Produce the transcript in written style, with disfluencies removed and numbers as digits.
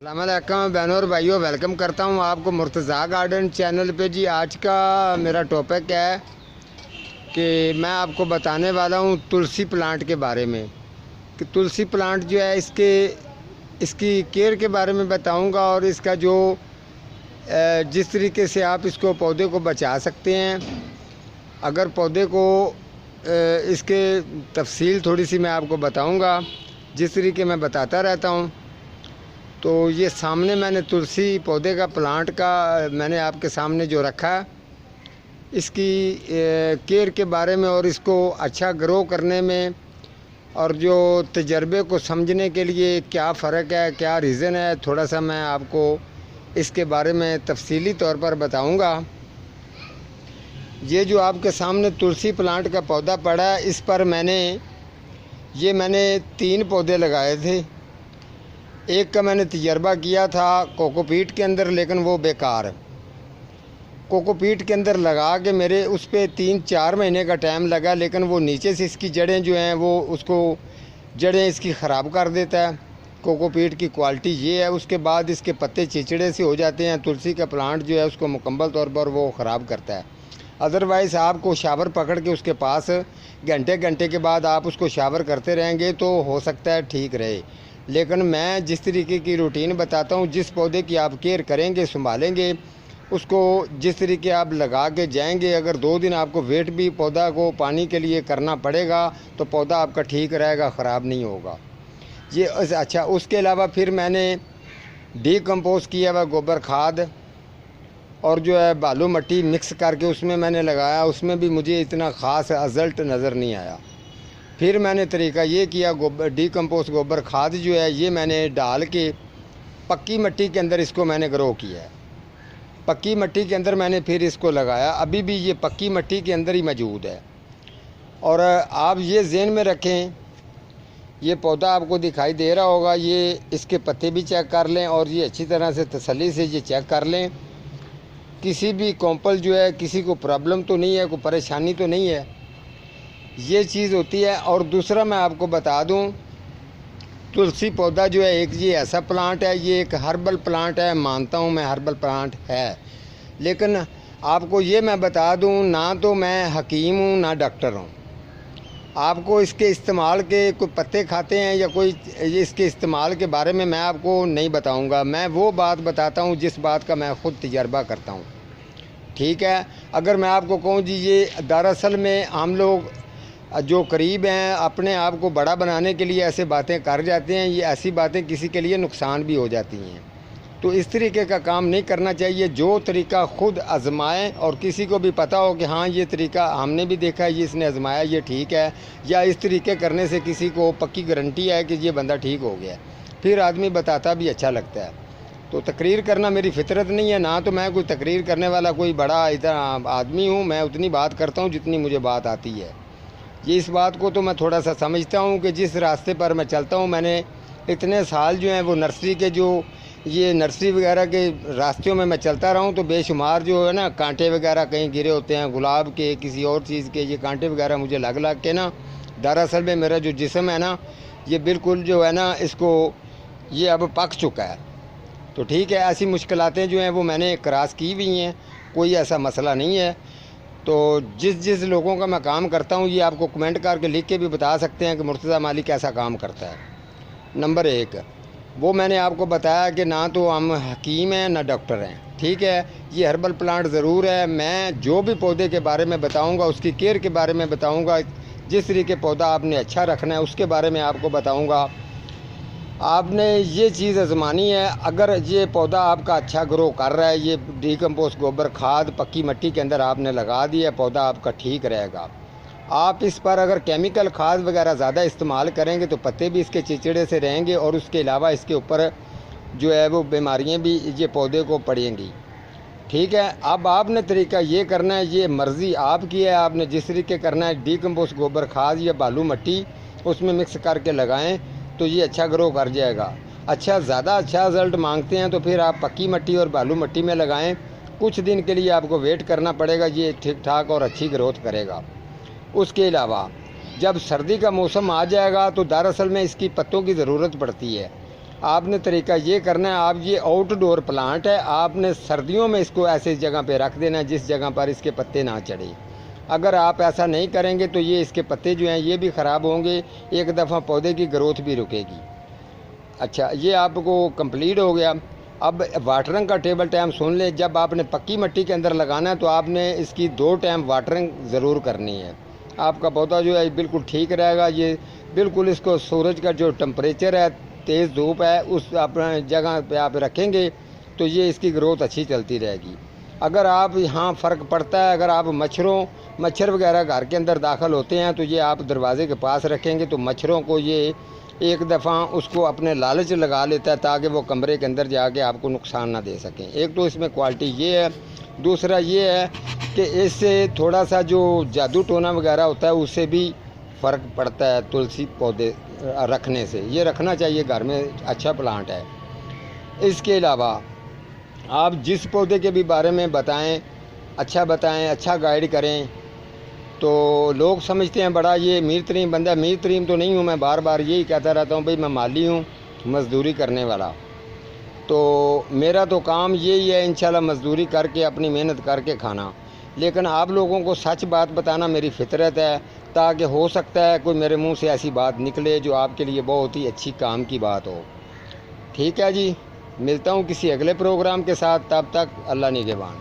अस्सलामुअलैकुम बहनों और भाइयों, वेलकम करता हूं आपको मुर्तज़ा गार्डन चैनल पे। जी आज का मेरा टॉपिक है कि मैं आपको बताने वाला हूं तुलसी प्लांट के बारे में कि तुलसी प्लांट जो है इसकी केयर के बारे में बताऊंगा और इसका जो जिस तरीके से आप इसको पौधे को बचा सकते हैं। अगर पौधे को इसके तफसील थोड़ी सी मैं आपको बताऊँगा जिस तरीके मैं बताता रहता हूँ। तो ये सामने मैंने तुलसी पौधे का प्लांट का मैंने आपके सामने जो रखा है, इसकी केयर के बारे में और इसको अच्छा ग्रो करने में और जो तजर्बे को समझने के लिए क्या फ़र्क है, क्या रीज़न है, थोड़ा सा मैं आपको इसके बारे में तफसीली तौर पर बताऊंगा। ये जो आपके सामने तुलसी प्लांट का पौधा पड़ा है, इस पर मैंने 3 पौधे लगाए थे। एक का मैंने तजर्बा किया था कोकोपीट के अंदर, लेकिन वो बेकार। कोकोपीट के अंदर लगा के मेरे उस पर 3-4 महीने का टाइम लगा, लेकिन वो नीचे से इसकी जड़ें जो हैं वो जड़ें इसकी ख़राब कर देता है। कोकोपीट की क्वालिटी ये है। उसके बाद इसके पत्ते चिचड़े से हो जाते हैं। तुलसी का प्लांट जो है उसको मुकम्मल तौर पर वो ख़राब करता है। अदरवाइज़ आपको शावर पकड़ के उसके पास घंटे के बाद आप उसको शावर करते रहेंगे तो हो सकता है ठीक रहे। लेकिन मैं जिस तरीके की रूटीन बताता हूँ, जिस पौधे की आप केयर करेंगे, संभालेंगे, उसको जिस तरीके आप लगा के जाएंगे, अगर 2 दिन आपको वेट भी पौधा को पानी के लिए करना पड़ेगा तो पौधा आपका ठीक रहेगा, ख़राब नहीं होगा। ये अच्छा, उसके अलावा फिर मैंने डीकम्पोज किया हुआ गोबर खाद और जो है बालू मट्टी मिक्स करके उसमें मैंने लगाया। उसमें भी मुझे इतना ख़ास रिज़ल्ट नज़र नहीं आया। फिर मैंने तरीका ये किया, डीकम्पोज गोबर खाद जो है ये मैंने डाल के पक्की मिट्टी के अंदर इसको मैंने ग्रो किया है। पक्की मिट्टी के अंदर मैंने फिर इसको लगाया। अभी भी ये पक्की मिट्टी के अंदर ही मौजूद है। और आप ये ज़हन में रखें, ये पौधा आपको दिखाई दे रहा होगा, ये इसके पत्ते भी चेक कर लें और ये अच्छी तरह से तसल्ली से ये चेक कर लें। किसी भी कॉम्पल जो है, किसी को प्रॉब्लम तो नहीं है, कोई परेशानी तो नहीं है, ये चीज़ होती है। और दूसरा मैं आपको बता दूं, तुलसी पौधा जो है एक ये ऐसा प्लांट है, ये एक हर्बल प्लांट है। मानता हूं मैं हर्बल प्लांट है, लेकिन आपको ये मैं बता दूं, ना तो मैं हकीम हूं ना डॉक्टर हूं। आपको इसके इस्तेमाल के कोई पत्ते खाते हैं या कोई इसके इस्तेमाल के बारे में मैं आपको नहीं बताऊंगा। मैं वो बात बताता हूं जिस बात का मैं ख़ुद तजर्बा करता हूं, ठीक है। अगर मैं आपको कहूँ जी, ये दरअसल में हम लोग जो करीब हैं अपने आप को बड़ा बनाने के लिए ऐसे बातें कर जाते हैं, ये ऐसी बातें किसी के लिए नुकसान भी हो जाती हैं। तो इस तरीके का काम नहीं करना चाहिए। जो तरीका ख़ुद आजमाएं और किसी को भी पता हो कि हाँ ये तरीका हमने भी देखा है, ये इसने आजमाया, ये ठीक है, या इस तरीके करने से किसी को पक्की गारंटी है कि ये बंदा ठीक हो गया, फिर आदमी बताता भी अच्छा लगता है। तो तकरीर करना मेरी फितरत नहीं है, ना तो मैं कोई तकरीर करने वाला कोई बड़ा इतना आदमी हूँ। मैं उतनी बात करता हूँ जितनी मुझे बात आती है। ये इस बात को तो मैं थोड़ा सा समझता हूँ कि जिस रास्ते पर मैं चलता हूँ, मैंने इतने साल जो हैं वो नर्सरी के जो ये नर्सरी वगैरह के रास्तों में मैं चलता रहा हूँ, तो बेशुमार जो है ना कांटे वगैरह कहीं गिरे होते हैं, गुलाब के, किसी और चीज़ के, ये कांटे वगैरह मुझे लग के ना, दरअसल में मेरा जो जिस्म है ना ये बिल्कुल जो है ना इसको ये अब पक चुका है। तो ठीक है, ऐसी मुश्किलातें जो हैं वो मैंने क्रॉस की हुई हैं, कोई ऐसा मसला नहीं है। तो जिस लोगों का मैं काम करता हूँ, ये आपको कमेंट करके लिख के भी बता सकते हैं कि मुर्तज़ा माली कैसा काम करता है। नंबर 1 वो मैंने आपको बताया कि ना तो हम हकीम हैं ना डॉक्टर हैं, ठीक है। ये हर्बल प्लांट ज़रूर है। मैं जो भी पौधे के बारे में बताऊँगा, उसकी केयर के बारे में बताऊँगा, जिस तरीके पौधा आपने अच्छा रखना है उसके बारे में आपको बताऊँगा। आपने ये चीज़ आजमानी है। अगर ये पौधा आपका अच्छा ग्रो कर रहा है, ये डीकम्पोज गोबर खाद पक्की मिट्टी के अंदर आपने लगा दिया, पौधा आपका ठीक रहेगा। आप इस पर अगर केमिकल खाद वगैरह ज़्यादा इस्तेमाल करेंगे तो पत्ते भी इसके चिचड़े से रहेंगे और उसके अलावा इसके ऊपर जो है वो बीमारियाँ भी ये पौधे को पड़ेंगी, ठीक है। अब आपने तरीका ये करना है, ये मर्ज़ी आपकी है, आपने जिस तरीके करना है। डीकम्पोज गोबर खाद या बालू मिट्टी उसमें मिक्स करके लगाएं तो ये अच्छा ग्रो कर जाएगा। अच्छा, ज़्यादा अच्छा रिज़ल्ट मांगते हैं तो फिर आप पक्की मिट्टी और बालू मिट्टी में लगाएं। कुछ दिन के लिए आपको वेट करना पड़ेगा, ये ठीक ठाक और अच्छी ग्रोथ करेगा। उसके अलावा जब सर्दी का मौसम आ जाएगा तो दरअसल में इसकी पत्तों की ज़रूरत पड़ती है। आपने तरीका ये करना है, आप ये आउटडोर प्लांट है, आपने सर्दियों में इसको ऐसी जगह पे रख देना जिस जगह पर इसके पत्ते ना चढ़े। अगर आप ऐसा नहीं करेंगे तो ये इसके पत्ते जो हैं ये भी ख़राब होंगे, एक दफ़ा पौधे की ग्रोथ भी रुकेगी। अच्छा, ये आपको कंप्लीट हो गया। अब वाटरिंग का टेबल टाइम सुन ले। जब आपने पक्की मिट्टी के अंदर लगाना है तो आपने इसकी 2 टाइम वाटरिंग ज़रूर करनी है। आपका पौधा जो है बिल्कुल ठीक रहेगा। ये बिल्कुल इसको सूरज का जो टेम्परेचर है, तेज़ धूप है, उस अपने जगह पे आप रखेंगे तो ये इसकी ग्रोथ अच्छी चलती रहेगी। अगर आप यहाँ फ़र्क पड़ता है, अगर आप मच्छर वगैरह घर के अंदर दाखिल होते हैं तो ये आप दरवाज़े के पास रखेंगे तो मच्छरों को ये एक दफ़ा उसको अपने लालच लगा लेता है ताकि वो कमरे के अंदर जाके आपको नुकसान ना दे सकें। एक तो इसमें क्वालिटी ये है। दूसरा ये है कि इससे थोड़ा सा जो जादू टोना वगैरह होता है उससे भी फ़र्क पड़ता है। तुलसी पौधे रखने से ये रखना चाहिए घर में, अच्छा प्लांट है। इसके अलावा आप जिस पौधे के भी बारे में बताएं, अच्छा गाइड करें तो लोग समझते हैं बड़ा ये मीर तरीम बंदा। मीर तरीम तो नहीं हूँ मैं, बार बार यही कहता रहता हूँ भाई मैं माली हूँ, मज़दूरी करने वाला। तो मेरा तो काम यही है इंशाल्लाह मज़दूरी करके अपनी मेहनत करके खाना। लेकिन आप लोगों को सच बात बताना मेरी फितरत है, ताकि हो सकता है कोई मेरे मुंह से ऐसी बात निकले जो आपके लिए बहुत ही अच्छी काम की बात हो। ठीक है जी, मिलता हूँ किसी अगले प्रोग्राम के साथ। तब तक अल्लाह निगहबान।